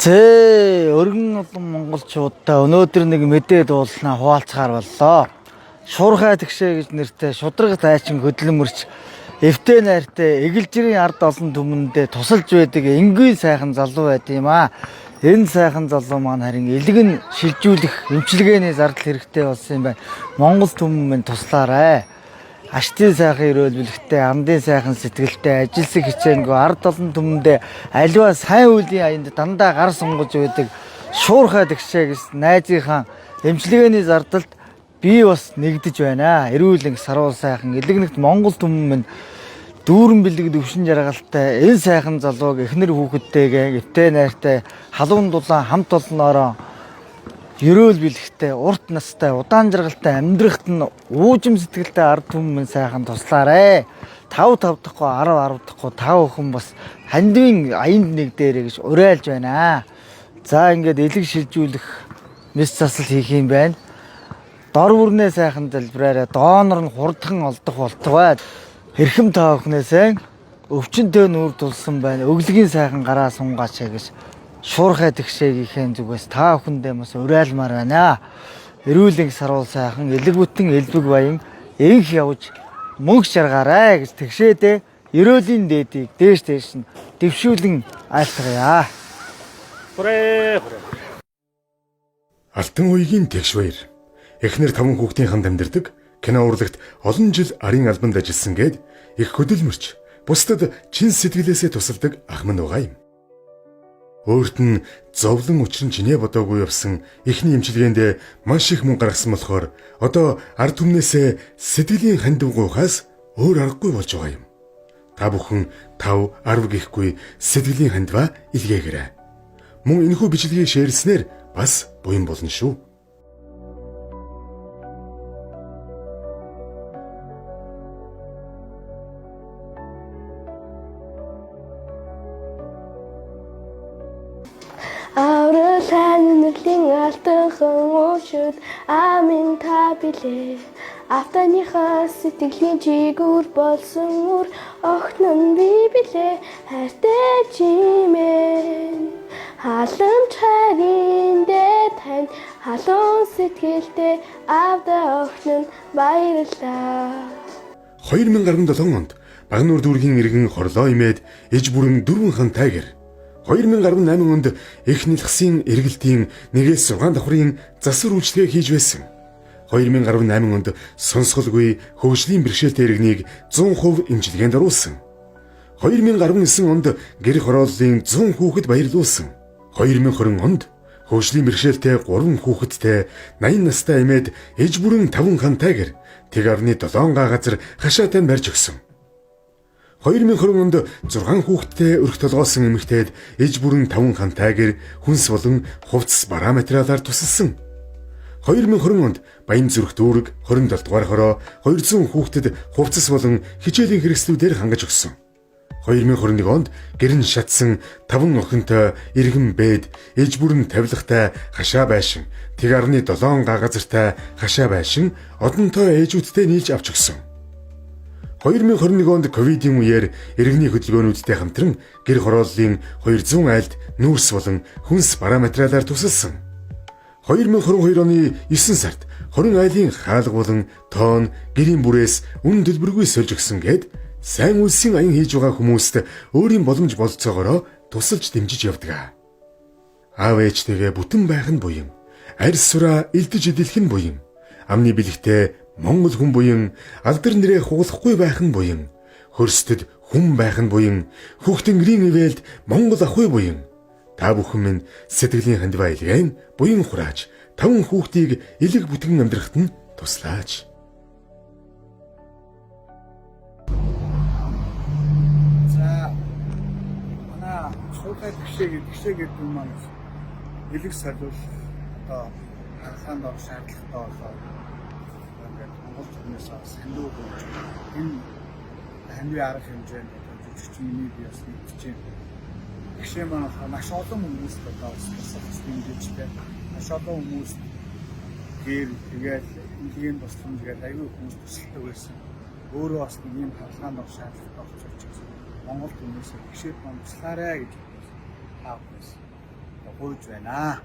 Өргөн олон монголчуудаа өнөөдөр нэг мэдээ дуулснаа хуваалцахаар боллоо. Шуурхай тэгшээ гэж нэртэй шудраг дайчин хөдөлмөрч эвтэй найртай эгэлжирийн ард олон түмэндээ тусалж байдаг энгийн сайхан залуу байд юм аа. Энэ сайхан залуу маань харин элгэн шилжүүлэх эмчилгээний зардал хэрэгтэй болсон юм байна. Монгол түмэн минь туслаарай. Аштын сайхан эрүүл бэлэгтэй, амдын сайхан сэтгэлтэй, ажилсаг хичээнгүй ард олон түмэндээ аливаа сайн үеийн аянд дандаа гар сунгаж байдаг шуурхай тэгшээ гэж найзынхаа эмчилгээний зардалд би бас нэгдэж байна. Эрүүлэн сарвал сайхан элэгнэгт Монгол түмэн минь дүүрэн бэлэг өвшин жаргалтай энэ сайхан залууг эхнэр хүүхэдтэйгээ эвтэй найртай халуун дулаан хамт олноороо ерөөл бэлэгтэй, урт настай, удаан жаргалтай амьдрахт нь уужим сэтгэлтэй ард түмэн сайхан туслаарэ. 5 давдахгүй 10 давдахгүй 5 хүн бас хандивын аянд нэг дээрээ гэж уриалж байна. За ингээд элэг шилжүүлэх мэс засал хийх юм байна. Дор бүрнээ сайхан залбираарай. Доонор нь хурдхан олдох болтугай. Хэрхэм та бүхнээсээ өвчнөд нүүр тулсан байна. Өглөгийн сайхан гараа сунгаач гэж шуурхай тэгшээгийнхээ зүгээс та бүхэндээ бас уриалмаар байна. Эрүүлэн сарвал сайхан элэг бүтэн элбэг баян энх явж мөнх шаргаарай гэж тэгшээдээ ерөөлийн дээдийг дээш нь дэвшүүлэн айлтгая. Хүрээ. Алтан уягийн тэгш баяр. Эхнэр 5 хүүхдийн хамт амьдардаг кино урлагт олон жил арын албанд ажилласан гээд их хөдөлмөрч бусдад чин сэтгэлээсээ тусалдаг ах мань байгаа юм. Өөрт нь зовлон учран чинээ бодоогүй явсан эхний эмчилгээнд маш их мөнгө гаргасан болохоор одоо ард түмнээсээ сэтгэлийн хандивгуйхаас өөр аргагүй болж байгаа юм. Та бүхэн 5, 10 гэхгүй сэтгэлийн хандиваа илгээгээрэй. Мөн энэхүү бичлэгийг шеэрлснээр бас буян болно шүү. Нүрлийн алтанхан уушуд амин та билээ. Автаныхаа сэтгэлийн чигүүр болсон үр огтнон би билээ. Хайртай чимээ халамж хариндээ тань халуун сэтгэлтэй авда огтнон баярлаа. 2017 онд Багнуур дүүргийн иргэн хорлоо имээд эж бүрэн 4 хан тайгэр 2018 онд их нэлхсийн эргэлтийн 1-6 давхрын засвар үйлчлэгээ хийж байсан. 2018 онд сонсголгүй хөгжлийн бэрхшээлтэй иргэнийг 100% эмчилгээнд оруулсан. 2019 онд гэр хорооллын 100 хүүхэд баярлуулсан. 2020 онд хөгжлийн бэрхшээлтэй 3 хүүхэдтэй 80 настай эмээд эж бүрэн 5 хантайгэр тэг авны 7 газар хашаатай барьж өгсөн. 2020 онд 6 хүүхэдтэй өрх толгоосон эмэгтэйд эж бүрэн 5 хантайгэр хүнс болон хувцас бараа материалаар тусалсан. 2020 онд Баян зүрх дүүрэг 27 дугаар хороо 200 хүүхдэд хувцас болон хичээлийн хэрэгслүүдээр хангаж өгсөн. 2021 онд гэрн шатсан 5 охинтой иргэн бэд эж бүрэн тавилгатай хашаа байшин тэг арны 7 газартай хашаа байшин одонтой ээжүүдтэй нийлж авч өгсөн. 2021 онд ковидын үеэр иргэний хөдөлгөөнүүдтэй хамтран гэр хорооллын 200 айлд нүүрс болон хүнс бараа материалаар тусалсан. 2022 оны 9 сард 20 айлын хаалга болон тоон гэрийн бүрээс үн төлбөргүй сольж өгсөн гээд сайн үлсийн аян хийж байгаа хүмүүст өөрийн боломж болцоогоороо тусалж дэмжиж явдаг. Аав ээжтэйгээ бүтэн байх нь буян, арьс сураа элдэж эдэлэх нь буян, амны бэлэгтээ Монгол хүн буян, алдар нэрээ хугалахгүй байх нь буян, хөрсдөд хүн байх нь буян, хүүхдэн ивэлд Монгол ахуй буян. Та бүхэн минь сэтгэлийн хандиваа илгээн буян хурааж 5 хүүхдийг элэг бүтгэн амьдрахад нь туслаач. За манай шуурхай тэгшээ гэдэг юм маань элэг солиулах одоо хаалгаанд орох шаардлагатай болоо. Монгол хүмүүс санаа өгч энэ хамгийн арга хэмжээнд жүжигч миний би бас нэгж байна. Тэгшээ маань маш олон хүмүүс одоо бас дэмжижтэй. Маш олон хүмүүс гэр тэгэл энгийн тусламжгээд аюул хүмүүс тусалдаг байсан. Өөрөө бас нэг юм хаалгаанд орох шаардлагатай болчихсон. Монгол хүмүүс тэгшээд маань туслаарай гэж таавс. гуйж байна.